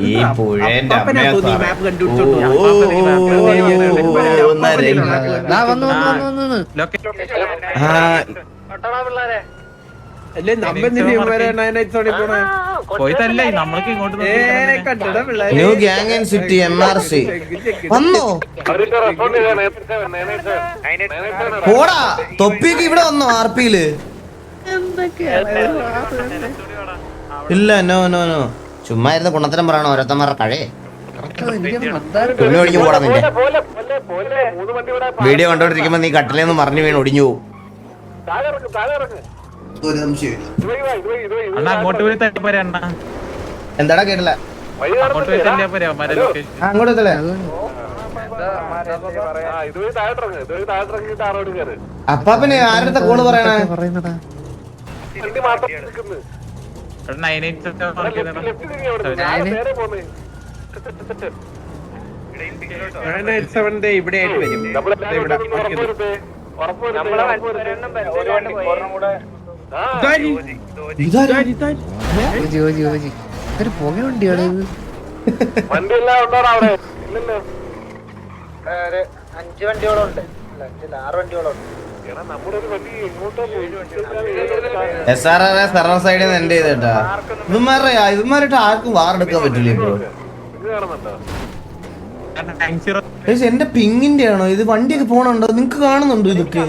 ഈ പുഴേന്റെ new gang and city MRC വന്നോ? പോടാ തൊപ്പിയൊക്കെ ഇവിടെ വന്നോ RPയില്? ഇല്ല നോ നോ നോ ചുമ്മാ ഇരുന്ന് കുണത്തരം പറയണോ ഓരോരുത്തന്മാരുടെ കഴേ തുണി ഒടിഞ്ഞു പോടാ നിന്റെ വീഡിയോ കണ്ടോണ്ടിരിക്കുമ്പോ നീ കട്ടിലേന്ന് മറിഞ്ഞു വീണ് ഒടിഞ്ഞു പോകും. എന്താടാ കേട്ടില്ല? അങ്ങോട്ടല്ലേ അപ്പാപ്പന് ആരുടെ കോള് പറയണേ? ഇവിടെ പുക വണ്ടിയാണ് ഇത്. 5 വണ്ടിയോളം ഉണ്ട്, 6 വണ്ടിയോളം ഉണ്ട്. SRR സെർവർ സൈഡിൽ നിന്ന് എൻഡ് ചെയ്തേട്ടാ. ഇതുമാരായിട്ട് ആർക്കും വാറെടുക്കാൻ പറ്റില്ല ഇപ്പൊ. എന്റെ പിങ്ങിന്റെ ആണോ ഇത്? വണ്ടിയൊക്കെ പോണുണ്ടോ? നിങ്ങക്ക് കാണുന്നുണ്ടോ ഇതൊക്കെ?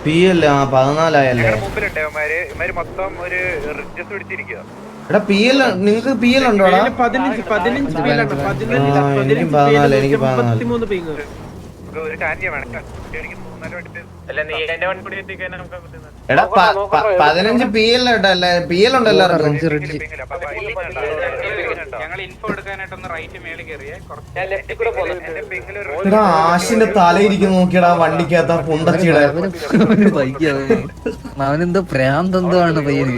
PL 14 എടാ PL നിങ്ങക്ക് PL ഉണ്ടോടാ? 15 എനിക്കും 14 എനിക്ക് 14. എടാ 15 PL ഇട്ടല്ലേ? PL ഉണ്ട് എല്ലാവർക്കും. എടാ ആശിന്റെ തലയിരിക്കും നോക്കിയടാ വണ്ടിക്കകത്ത പൊണ്ടച്ചിടെ. അവനെന്തോ ഭ്രാന്തെന്തോ ആണ് പയ്യന്.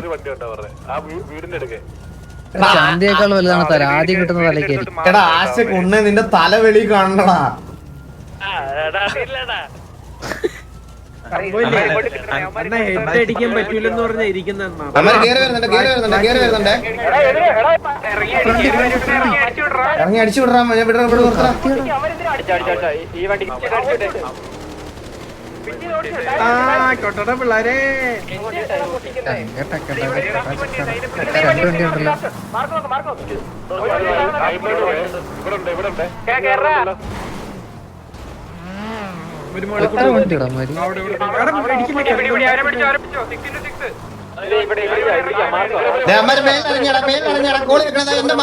ശാന്തിയേക്കാൾ വലുതാണ് തല. ആദ്യം കിട്ടുന്ന തലയ്ക്ക്. എടാ ആശ കൊണ്ണേ നിന്റെ തല വെളി കാണണടാ. അടിക്കാൻ പറ്റൂലെന്ന് പറഞ്ഞാ ഇരിക്കുന്ന ഇറങ്ങി അടിച്ചു വിടറാ. കൊട്ടട പിള്ളേരെ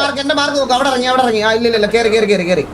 എന്റെ മാർക്ക് നോക്കും. അവിടെ ഇറങ്ങി ഇല്ല കേറി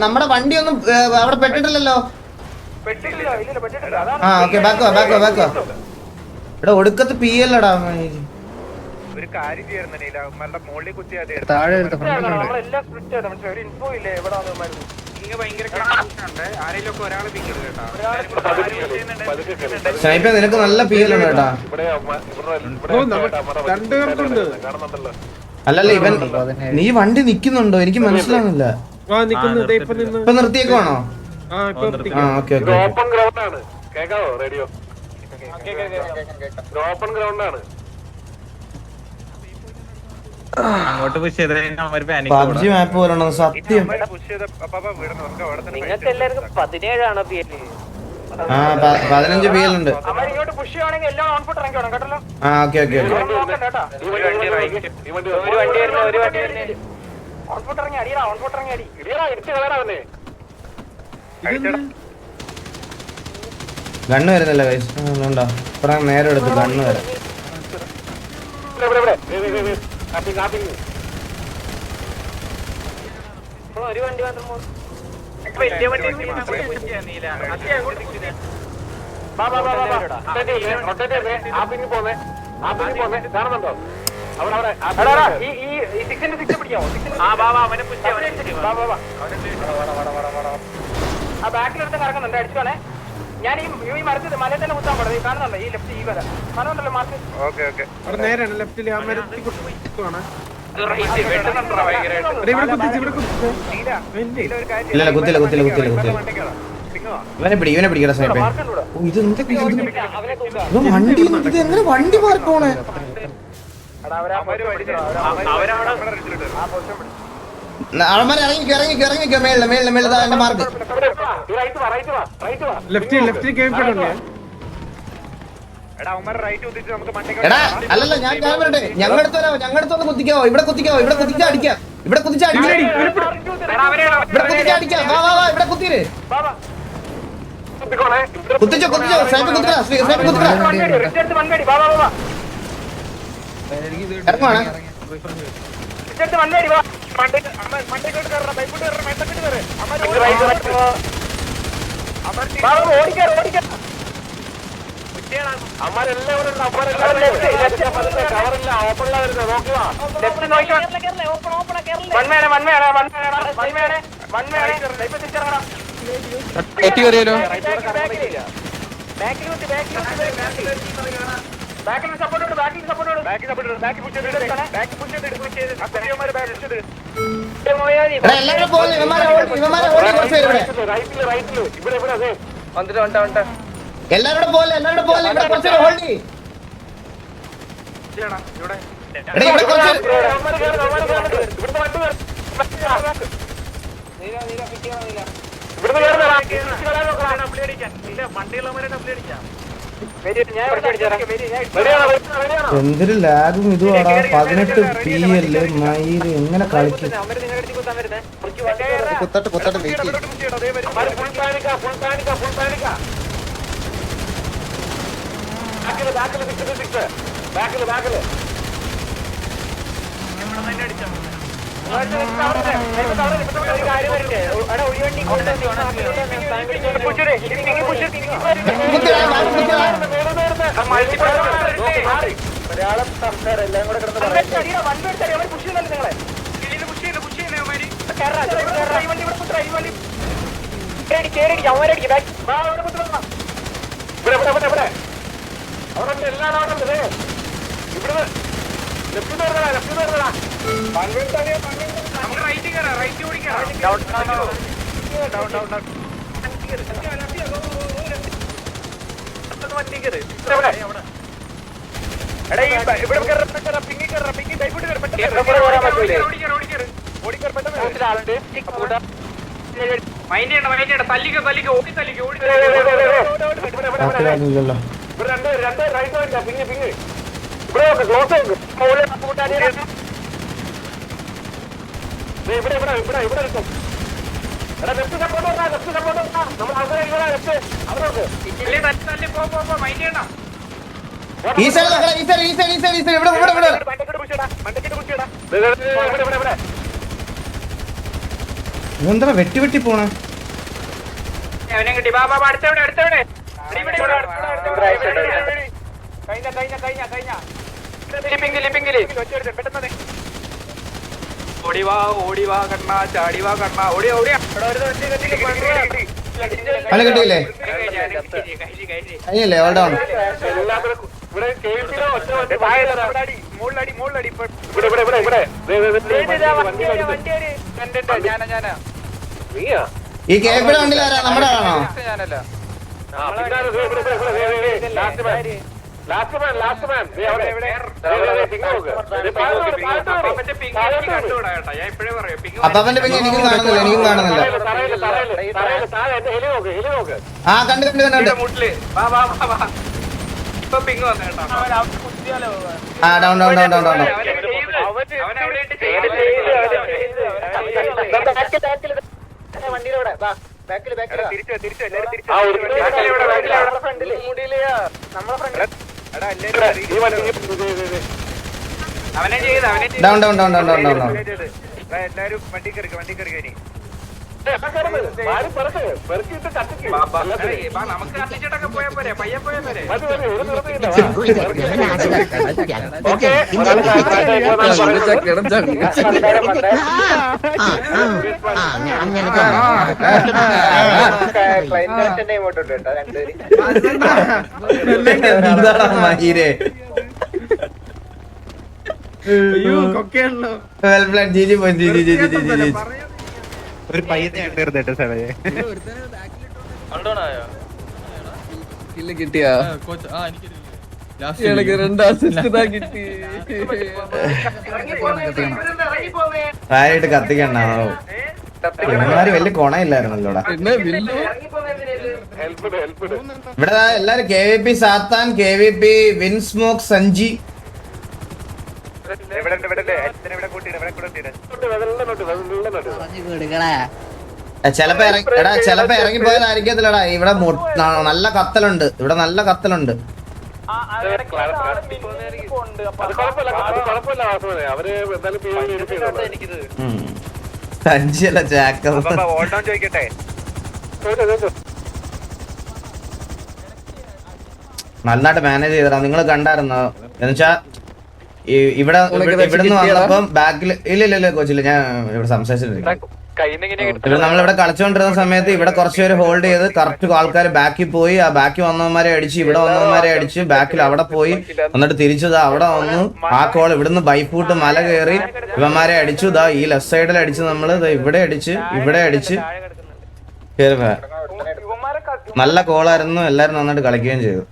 നമ്മുടെ വണ്ടി ഒന്നും അവിടെ പെട്ടിട്ടില്ലല്ലോ. ആ ഓക്കെ ബാക്കോ എടാ ഒടുക്കത്ത് PL ടാ. ഒരു കാര്യം ചെയ്യുന്നില്ല മോളിൽ കുത്തിയാ താഴെ സ്നൈപ്പർ നിനക്ക് നല്ല PL ഉണ്ട് കേട്ടാ. അല്ലല്ല ഇവൻ നീ വണ്ടി നിക്കുന്നുണ്ടോ? എനിക്ക് മനസ്സിലാവുന്നില്ല. ഇപ്പൊ നിർത്തിയേക്കുവാണോ? ഓക്കെ ഓപ്പൺ ഗ്രൗണ്ട് ആണ്. കേക്കാവോ റേഡിയോ? ഓപ്പൺ ഗ്രൗണ്ട് ആണ്. PUBG മാപ്പ് പോലുണ്ടോ? സത്യം. നിങ്ങൾക്ക് എല്ലാവർക്കും 17 ആണോ? 15 PL ഉണ്ട്. ആ ഓക്കെ ഗണ്ണ് വരുന്നില്ല ഗൈസ്. ഉണ്ടോ? ഇത്ര നേരം എടുത്ത് ഗണ്ണ് വരാം. കാണുന്നുണ്ടോ അവിടെ ഈ 6 പിടിക്കാമോ ആ ബാക്കിലെടുത്ത് കറങ്ങുന്നുണ്ട് അടിച്ചോണേ ഞാൻ ഈ മരത്തിൽ മലയിൽ തന്നെ കുത്താൻ പാടില്ല കാണുന്നുണ്ടോ ഈ ലെഫ്റ്റ് ഈ വര മരമുണ്ടല്ലോ മാർക്ക് അവിടെ നേരാണ് ലെഫ്റ്റില് ആ മരത്തിൽ കുത്തിക്കുവാണ്. ഇല്ല കുത്തില്ല ഇവനെ പിടിക്കട സ്നേഹിപ്പേ. ഇത് വണ്ടി ഇത് എങ്ങനെ വണ്ടി പാർക്ക് പോണേ? ആൾമാരെ ഇറങ്ങിക്കോ മേളില് എന്റെ മാർക്ക്. ലെഫ്റ്റിൽ കേൾക്കണല്ലേ? എടാ അല്ലല്ല ഞാൻ വരട്ടെ. ഞങ്ങളടുത്ത് വന്ന് കുത്തിക്കാവോ? ഇവിടെ കുത്തിച്ചടിക്കാം. ഇവിടെ കുത്തിച്ചടിക്കാം. വാ ഇവിടെ കുത്തിയിര്. കുത്തിച്ചോ സ്നൈപ്പ് കുത്തിക്കടാ. ഇറങ്ങുവാണ്. എല്ലാവരും പോലെ ഇവന്മാരെ ഓടി കുറച്ച് പേര് എല്ലാവരുടെ പോലെ ഇവിടെ കുറച്ച് ഹോൾഡ് ചെയ്യ്. ഇവിടെ എന്തൊരു ലാഗും ഇതുവാടാ. 18 PL മയില് എങ്ങനെ കളിക്കും? കുത്തട്ട് വെയിറ്റ് എന്താ വെട്ടി പോണേ? ഓടിവാ കണ്ണാ ചാടിവാ കണ്ണാ ഓടിയാ അല്ല കിട്ടിയില്ലേ? കഴിഞ്ഞില്ലേ? All down. ഈ കേപ്പിടെ വണ്ടിയിലാരാ? നമ്മുടെ ആണോ? അപ്പാപ്പന്റെ പിന്നെ എനിക്കും കാണുന്നില്ല. ആ കണ്ടു ആ ഡൗൺ വണ്ടിയിലൂടെ ഡൗൺ എല്ലാരും വണ്ടി കയറി നമുക്ക് കത്തിച്ചിട്ടൊക്കെ പോയാ പോരെ പയ്യെ പോയാ പോരെ എന്താടാ മഹീരെ കൊക്കയാണല്ലോ വെൽ പ്ലാൻ ജിജി പോയി ജിജി ജിജി ജിജി ജിജി ഒരു പയ്യനെ കണ്ടിരുന്നിട്ട് സാറേ കിട്ടിയാ ആരായിട്ട് കത്തിക്കണ്ടാവോ ഇവന്മാര് വലിയ കൊണയില്ലായിരുന്നല്ലോടാ ഇവിടെ ദാ എല്ലാരും KVP സാത്താൻ KVP വിൻസ്മോക്ക് സഞ്ജി ചെലപ്പോ ചെലപ്പോ ഇറങ്ങിപ്പോയതായിരിക്കത്തില്ലടാ ഇവിടെ നല്ല കത്തലുണ്ട് ഇവിടെ നല്ല കത്തലുണ്ട് സഞ്ജിയല്ല ചാക്ക ചോദിക്കട്ടെ നന്നായിട്ട് മാനേജ് ചെയ്തടാ നിങ്ങൾ കണ്ടായിരുന്നോ എന്നുവെച്ചാ ഇവിടെ ഇവിടുന്ന് വന്നപ്പം ബാക്കിൽ ഇല്ല കോച്ചില്ല ഞാൻ ഇവിടെ സംസാരിച്ചിട്ടില്ല ഇവിടെ നമ്മളിവിടെ കളിച്ചോണ്ടിരുന്ന സമയത്ത് ഇവിടെ കുറച്ചുപേര് ഹോൾഡ് ചെയ്ത് കറക്റ്റ് ആൾക്കാർ ബാക്കിൽ പോയി ആ ബാക്കി വന്നവന്മാരെ അടിച്ച് ഇവിടെ വന്നവന്മാരെ അടിച്ച് ബാക്കിൽ അവിടെ പോയി എന്നിട്ട് തിരിച്ചതാ അവിടെ വന്നു ആ കോൾ ഇവിടുന്ന് ബൈഫൂട്ട് മല കയറി ഇവന്മാരെ അടിച്ചു ഇതാ ഈ ലെഫ്റ്റ് സൈഡിൽ അടിച്ച് നമ്മള് ഇവിടെ അടിച്ച് കേറി നല്ല കോളായിരുന്നു എല്ലാരും നന്നായിട്ട് കളിക്കുകയും ചെയ്തു